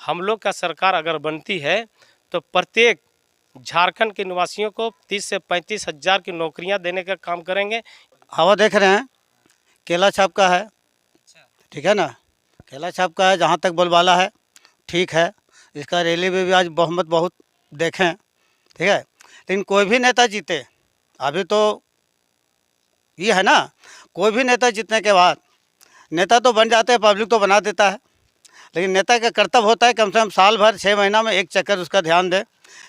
हम लोग का सरकार अगर बनती है तो प्रत्येक झारखंड के निवासियों को 30 से 35 हज़ार की नौकरियां देने का काम करेंगे। हवा देख रहे हैं, केला छाप का है। ठीक है ना, केला छाप का है। जहाँ तक बोलबाला है ठीक है, इसका रैली में भी आज बहुमत बहुत देखें। ठीक है, लेकिन कोई भी नेता जीते, अभी तो ये है ना, कोई भी नेता जीतने के बाद नेता तो बन जाते हैं, पब्लिक तो बना देता है, लेकिन नेता का कर्तव्य होता है कम से कम साल भर 6 महीना में एक चक्कर उसका ध्यान दे,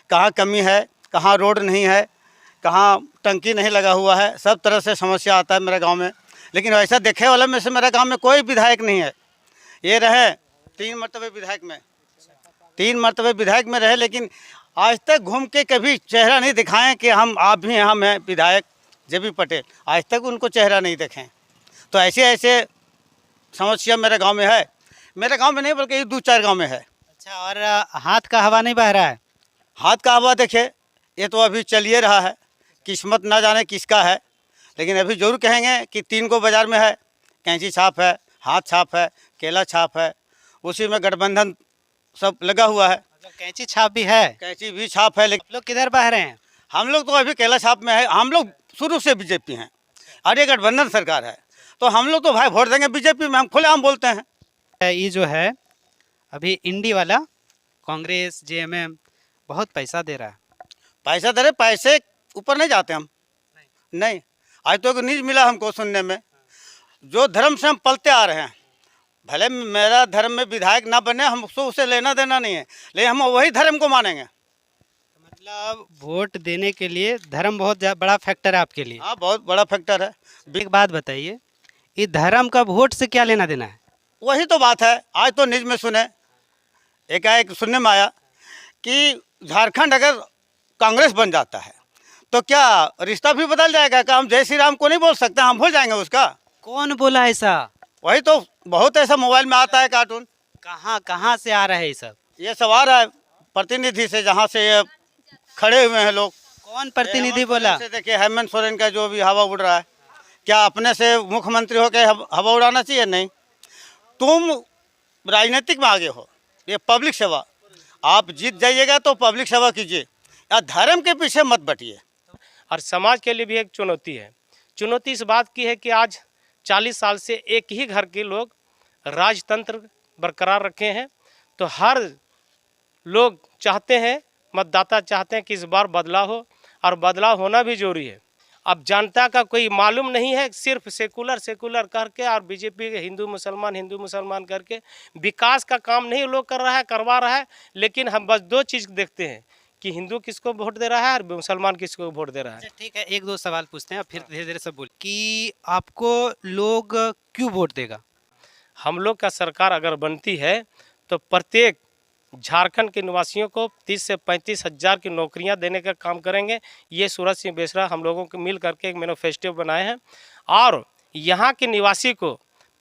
कहाँ कमी है, कहाँ रोड नहीं है, कहाँ टंकी नहीं लगा हुआ है। सब तरह से समस्या आता है मेरे गांव में, लेकिन वैसा देखे वाला में से मेरे गांव में कोई विधायक नहीं है। ये रहे 3 मरतबे विधायक में, 3 मरतबे विधायक में रहे, लेकिन आज तक घूम के कभी चेहरा नहीं दिखाएं कि हम आप भी हैं, हम हैं विधायक जेबी पटेल। आज तक उनको चेहरा नहीं देखें। तो ऐसे ऐसे समस्या मेरे गांव में है, मेरे गांव में नहीं बल्कि 2-4 गांव में है। अच्छा, और हाथ का हवा नहीं बह रहा है? हाथ का हवा देखिए, ये तो अभी चलिए रहा है, किस्मत ना जाने किसका है, लेकिन अभी जरूर कहेंगे कि 3 को बाज़ार में है, कैंची छाप है, हाथ छाप है, केला छाप है, उसी में गठबंधन सब लगा हुआ है। मतलब कैंची छाप भी है? कैंची भी छाप है, लेकिन लोग किधर बह रहे हैं? हम लोग तो अभी केला छाप में है। हम लोग शुरू से बीजेपी हैं और ये गठबंधन सरकार है, तो हम लोग तो भाई वोट देंगे बीजेपी में, हम खुलेआम बोलते हैं। ये जो है अभी इंडी वाला कांग्रेस जेएमएम बहुत पैसा दे रहा है। पैसा दे रहे, पैसे ऊपर नहीं जाते हम, नहीं। आज तो एक न्यूज़ मिला हमको सुनने में, जो धर्म से हम पलते आ रहे हैं, भले मेरा धर्म में विधायक ना बने, हमको उससे लेना देना नहीं है, लेकिन हम वही धर्म को मानेंगे। मतलब वोट देने के लिए धर्म बहुत बड़ा फैक्टर है आपके लिए? हाँ, बहुत बड़ा फैक्टर है। एक बात बताइए, ये धर्म का वोट से क्या लेना देना है? वही तो बात है। आज तो न्यूज़ में सुने, एकाएक सुनने में आया कि झारखंड अगर कांग्रेस बन जाता है तो क्या रिश्ता भी बदल जाएगा? क्या हम जय श्री राम को नहीं बोल सकते, हम भूल जाएंगे उसका? कौन बोला ऐसा? वही तो, बहुत ऐसा मोबाइल में आता है कार्टून। कहाँ कहाँ से आ रहा है ये सब? ये सब आ रहा है प्रतिनिधि से, जहाँ से ये खड़े हुए हैं लोग। कौन प्रतिनिधि बोला? से देखिए, हेमंत सोरेन का जो भी हवा उड़ रहा है, क्या अपने से मुख्यमंत्री हो के हवा उड़ाना चाहिए? नहीं। तुम राजनीतिक में आगे हो, ये पब्लिक सेवा, आप जीत जाइएगा तो पब्लिक सेवा कीजिए, या धर्म के पीछे मत बटिए। और समाज के लिए भी एक चुनौती है। चुनौती इस बात की है कि आज 40 साल से एक ही घर के लोग राजतंत्र बरकरार रखे हैं, तो हर लोग चाहते हैं, मतदाता चाहते हैं कि इस बार बदलाव हो, और बदलाव होना भी जरूरी है। अब जनता का कोई मालूम नहीं है, सिर्फ सेकुलर करके और बीजेपी के हिंदू मुसलमान करके विकास का काम नहीं लोग कर रहा है, करवा रहा है। लेकिन हम बस 2 चीज़ देखते हैं कि हिंदू किसको वोट दे रहा है और मुसलमान किसको वोट दे रहा है। अच्छा ठीक है, 1-2 सवाल पूछते हैं, फिर धीरे धीरे सब बोल कि आपको लोग क्यों वोट देगा? हम लोग का सरकार अगर बनती है तो प्रत्येक झारखंड के निवासियों को 30 से 35 हज़ार की नौकरियां देने का काम करेंगे। ये सूरज सिंह बेसरा हम लोगों को मिल करके एक मैनिफेस्टो बनाए हैं, और यहाँ के निवासी को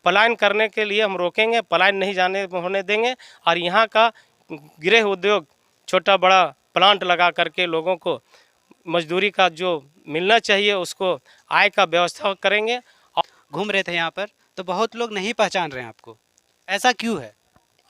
पलायन करने के लिए हम रोकेंगे, पलायन नहीं जाने होने देंगे। और यहाँ का गृह उद्योग, छोटा बड़ा प्लांट लगा करके लोगों को मजदूरी का जो मिलना चाहिए उसको आय का व्यवस्था करेंगे। घूम रहे थे यहाँ पर तो बहुत लोग नहीं पहचान रहे हैं आपको, ऐसा क्यों है?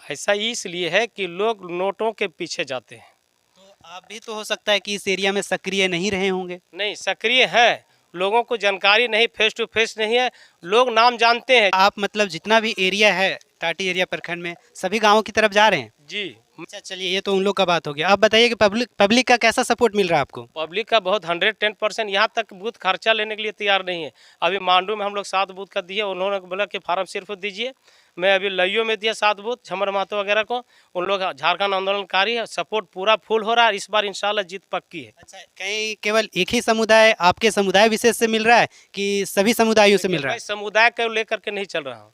ऐसा इसलिए है कि लोग नोटों के पीछे जाते हैं। तो आप भी तो हो सकता है कि इस एरिया में सक्रिय नहीं रहे होंगे। नहीं, सक्रिय है, लोगों को जानकारी नहीं, फेस टू फेस नहीं है, लोग नाम जानते हैं। आप मतलब जितना भी एरिया है टाटी एरिया प्रखंड में, सभी गाँवों की तरफ जा रहे हैं? जी। अच्छा चलिए, ये तो उन लोग का बात हो गया। आप बताइए कि पब्लिक का कैसा सपोर्ट मिल रहा है आपको? पब्लिक का बहुत 110%, यहाँ तक बूथ खर्चा लेने के लिए तैयार नहीं है। अभी मांडू में हम लोग 7 बूथ का दिए, उन्होंने बोला कि फार्म सिर्फ दीजिए। मैं अभी लइयो में दिया 7 बूथ, झमर महतो वगैरह को, उन लोग झारखंड आंदोलनकारी है, सपोर्ट पूरा फुल हो रहा है। इस बार इंशाल्लाह जीत पक्की है। अच्छा, कहीं केवल एक ही समुदाय आपके समुदाय विशेष से मिल रहा है कि सभी समुदायों से मिल रहा मैं है? समुदाय को लेकर के नहीं चल रहा हूँ,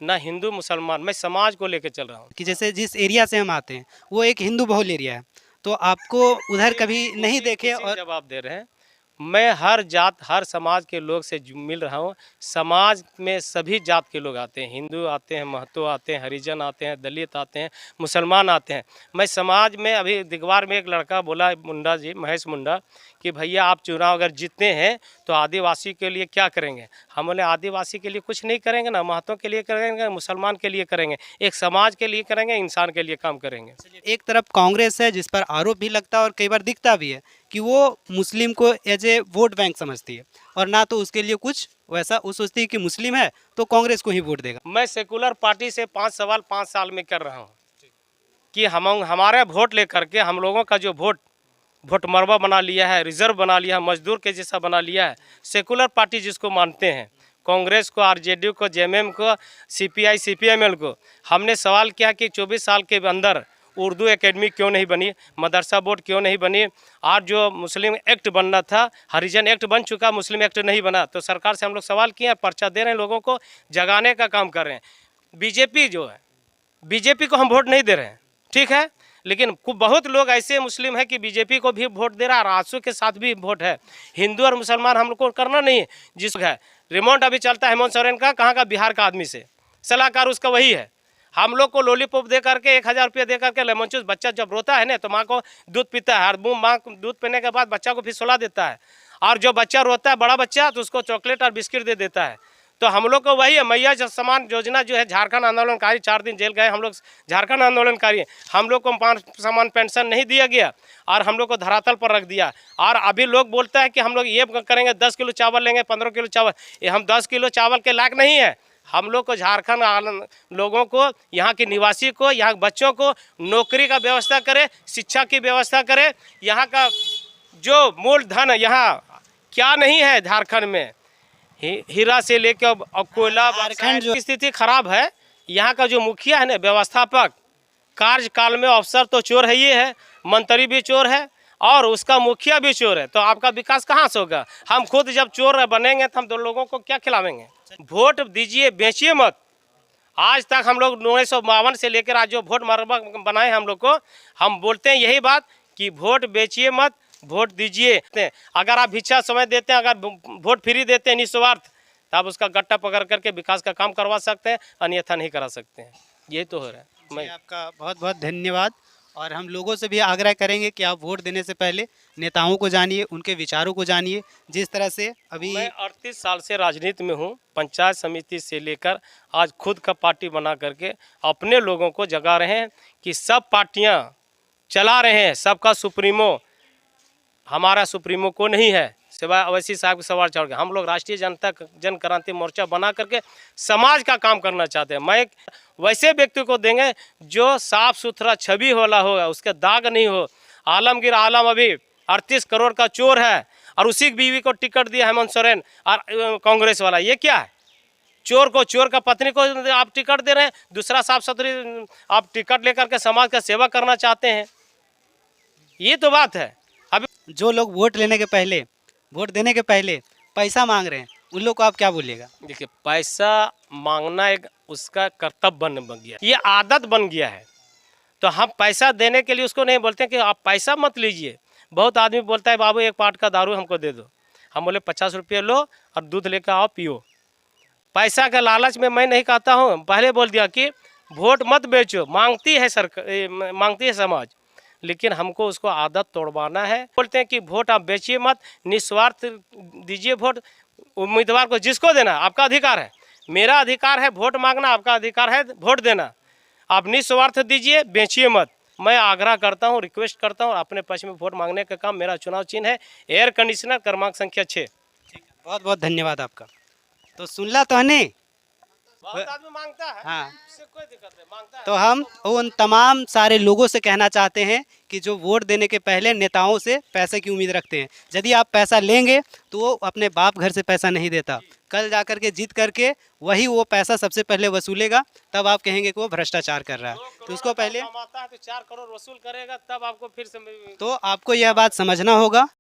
ना हिंदू मुसलमान, मैं समाज को लेकर चल रहा हूँ। कि जैसे जिस एरिया से हम आते हैं वो एक हिंदू बहुल एरिया है, तो आपको उधर कभी नहीं देखे? और जवाब दे रहे हैं, मैं हर जात हर समाज के लोग से मिल रहा हूँ। समाज में सभी जात के लोग आते हैं, हिंदू आते हैं, महतो आते हैं, हरिजन आते हैं, दलित आते हैं, मुसलमान आते हैं। मैं समाज में अभी दिगवार में एक लड़का बोला, मुंडा जी, महेश मुंडा, कि भैया आप चुनाव अगर जीतते हैं तो आदिवासी के लिए क्या करेंगे। हम बोले आदिवासी के लिए कुछ नहीं करेंगे ना, महतों के लिए करेंगे, मुसलमान के लिए करेंगे, एक समाज के लिए करेंगे, इंसान के लिए काम करेंगे। एक तरफ कांग्रेस है जिस पर आरोप भी लगता है और कई बार दिखता भी है कि वो मुस्लिम को एज ए वोट बैंक समझती है और ना तो उसके लिए कुछ वैसा वो सोचती है कि मुस्लिम है तो कांग्रेस को ही वोट देगा। मैं सेकुलर पार्टी से 5 सवाल 5 साल में कर रहा हूँ कि हमारे वोट लेकर के हम लोगों का जो वोट मरबा बना लिया है, रिजर्व बना लिया है, मजदूर के जैसा बना लिया है। सेकुलर पार्टी जिसको मानते हैं, कांग्रेस को, आरजेडी को, जेएमएम को, सीपीआई सीपीएमएल को, हमने सवाल किया कि 24 साल के अंदर उर्दू एकेडमी क्यों नहीं बनी, मदरसा बोर्ड क्यों नहीं बनी, और जो मुस्लिम एक्ट बनना था, हरिजन एक्ट बन चुका, मुस्लिम एक्ट नहीं बना। तो सरकार से हम लोग सवाल किए, पर्चा दे रहे हैं, लोगों को जगाने का काम कर रहे हैं। बीजेपी जो है, बीजेपी को हम वोट नहीं दे रहे हैं, ठीक है, लेकिन बहुत लोग ऐसे मुस्लिम हैं कि बीजेपी को भी वोट दे रहा है और आजसू के साथ भी वोट है। हिंदू और मुसलमान हम लोग को करना नहीं है। जिस है रिमोट अभी चलता है हेमंत सोरेन का, कहाँ का, बिहार का आदमी से, सलाहकार उसका वही है। हम लोग को लॉलीपॉप दे करके 1000 रुपये दे करके लेमन, बच्चा जब रोता है ना तो माँ को दूध पीता है, और माँ दूध पीने के बाद बच्चा को फिर सुला देता है, और जो बच्चा रोता है बड़ा बच्चा तो उसको चॉकलेट और बिस्किट दे देता है। तो हम लोग को वही है, मैया जो समान योजना जो है, झारखंड आंदोलनकारी 4 दिन जेल गए हम लोग, झारखंड आंदोलनकारी, हम लोग को 5 समान पेंशन नहीं दिया गया और हम लोग को धरातल पर रख दिया। और अभी लोग बोलता है कि हम लोग ये करेंगे, 10 किलो चावल लेंगे, 15 किलो चावल, ये हम 10 किलो चावल के लायक नहीं है। हम लोग को, झारखंड लोगों को, यहाँ के निवासी को, यहाँ के बच्चों को नौकरी का व्यवस्था करे, शिक्षा की व्यवस्था करे। यहाँ का जो मूलधन यहाँ क्या नहीं है झारखंड में, हीरा से लेकर अब कोयला, झारखंड की स्थिति खराब है। यहाँ का जो मुखिया है ना, व्यवस्थापक, कार्यकाल में अफसर तो चोर है, ये है, मंत्री भी चोर है और उसका मुखिया भी चोर है। तो आपका विकास कहाँ से होगा। हम खुद जब चोर बनेंगे तो हम 2 लोगों को क्या खिलावेंगे। वोट दीजिए, बेचिए मत। आज तक हम लोग 1952 से लेकर आज जो वोट मरबा बनाए हम लोग को, हम बोलते हैं यही बात कि वोट बेचिए मत, वोट दीजिए। अगर आप भिक्षा समय देते हैं, अगर वोट फ्री देते हैं निस्वार्थ, तब उसका गट्टा पकड़ करके विकास का काम करवा सकते हैं, अन्यथा नहीं करा सकते हैं। ये तो हो रहा है। मैं आपका बहुत बहुत धन्यवाद। और हम लोगों से भी आग्रह करेंगे कि आप वोट देने से पहले नेताओं को जानिए, उनके विचारों को जानिए। जिस तरह से अभी मैं 38 साल से राजनीति में हूँ, पंचायत समिति से लेकर आज खुद का पार्टी बना करके अपने लोगों को जगा रहे हैं कि सब पार्टियाँ चला रहे हैं, सबका सुप्रीमो हमारा सुप्रीमो को नहीं है, सिवाय अवैसी साहब के सवाल चढ़ गए। हम लोग राष्ट्रीय जन क्रांति मोर्चा बना करके समाज का काम करना चाहते हैं। मैं वैसे व्यक्ति को देंगे जो साफ सुथरा छवि वाला होगा, उसके दाग नहीं हो। आलमगीर आलम अभी 38 करोड़ का चोर है और उसी की बीवी को टिकट दिया हेमंत सोरेन और कांग्रेस वाला। ये क्या है। चोर को, चोर का पत्नी को आप टिकट दे रहे हैं, दूसरा साफ सुथरी आप टिकट लेकर के समाज का सेवा करना चाहते हैं। ये तो बात है। अभी जो लोग वोट देने के पहले पैसा मांग रहे हैं, उन लोग को आप क्या बोलिएगा। देखिए, पैसा मांगना एक उसका कर्तव्य बन गया, ये आदत बन गया है। तो हम पैसा देने के लिए उसको नहीं बोलते कि आप पैसा मत लीजिए। बहुत आदमी बोलता है बाबू 1 पाट का दारू हमको दे दो। हम बोले 50 रुपये लो और दूध लेकर आओ पियो। पैसा के लालच में मैं नहीं कहता हूँ, पहले बोल दिया कि वोट मत बेचो, मांगती है सरकार, मांगती है समाज, लेकिन हमको उसको आदत तोड़वाना है। बोलते हैं कि वोट आप बेचिए मत, निस्वार्थ दीजिए वोट उम्मीदवार को, जिसको देना आपका अधिकार है। मेरा अधिकार है वोट मांगना, आपका अधिकार है वोट देना। आप निस्वार्थ दीजिए, बेचिए मत। मैं आग्रह करता हूं, रिक्वेस्ट करता हूं, अपने पक्ष में वोट मांगने का काम मेरा चुनाव चिन्ह है एयर कंडीशनर, क्रमांक संख्या 6। बहुत बहुत धन्यवाद आपका। तो सुनला तो नहीं, बहुत आदमी मांगता है, हाँ, इससे कोई दिक्कत नहीं, मांगता है। तो हम उन तमाम सारे लोगों से कहना चाहते हैं कि जो वोट देने के पहले नेताओं से पैसे की उम्मीद रखते हैं। यदि आप पैसा लेंगे तो वो अपने बाप घर से पैसा नहीं देता, कल जाकर के जीत करके वही वो पैसा सबसे पहले वसूलेगा, तब आप कहेंगे कि वो भ्रष्टाचार कर रहा है। तो उसको पहले कमाता है तो 4 करोड़ वसूल करेगा, तब आपको फिर से तो आपको यह बात समझना होगा